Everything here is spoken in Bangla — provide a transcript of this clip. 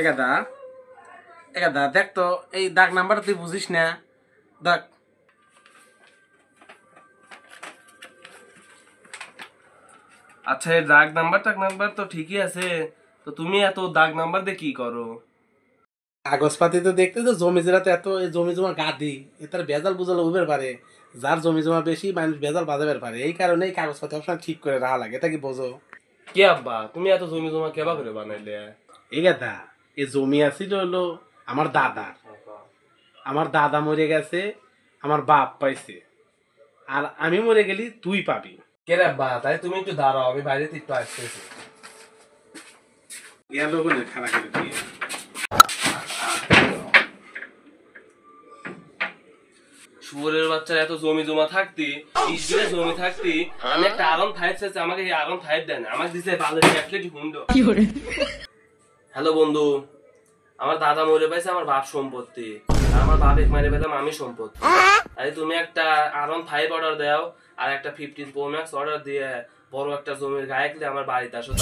এগাদা এগাদা দেখ তো এই দাগ নাম্বার তুই বুঝিস না। দেখ আচ্ছা, এই দাগ নাম্বার তো ঠিকই আছে, তো তুমি এত দাগ নাম্বার দিয়ে কি করো? কাগজপাতি তো দেখতে তো জমি জেলাতে এত জমি জমা গাদি এটার ভেজাল বুঝাল উঠবে পারে। যার জমি জমা বেশি মানুষ ভেজাল বাজাবে পারে, এই কারণে এই কাগজপাতি সবসময় ঠিক করে রাখা লাগে। এটা কি বোঝো? কে আব্বা, তুমি এত জমি জমা কেবা করে বানাইলে? এগাদা এই জমি আছিল হলো আমার দাদার। আমার দাদা মরে গেছে, আমার বাপ পাইছে, আর আমি মরে গেলি তুই পাবি। কে রে আব্বা, তাই তুমি একটু দাঁড়াও, আমি বাইরে একটু আসতেছি। গেল বলে খারাপ করে দিয়ে শুয়োরের বাচ্চার এত জমি জমা থাকতি, ইসবিলে জমি থাকতি, আমি একটা আরন ফাইভ চাইছি, আমাকে এই আরন ফাইভ দেন, আমাকে দিছে বালের চ্যাকলেট হুন্ডো। হ্যালো বন্ধু, আমার দাদা মরে পাইছে আমার বাপ সম্পত্তি, আর আমার বাপ এক মারে পেলাম আমি সম্পত্তি। তাই তুমি একটা আরন ফাইভ অর্ডার দাও, আর একটা 15 Pro Max অর্ডার দিয়ে বড় একটা জমির গায়ে আমার বাড়িতে আসো।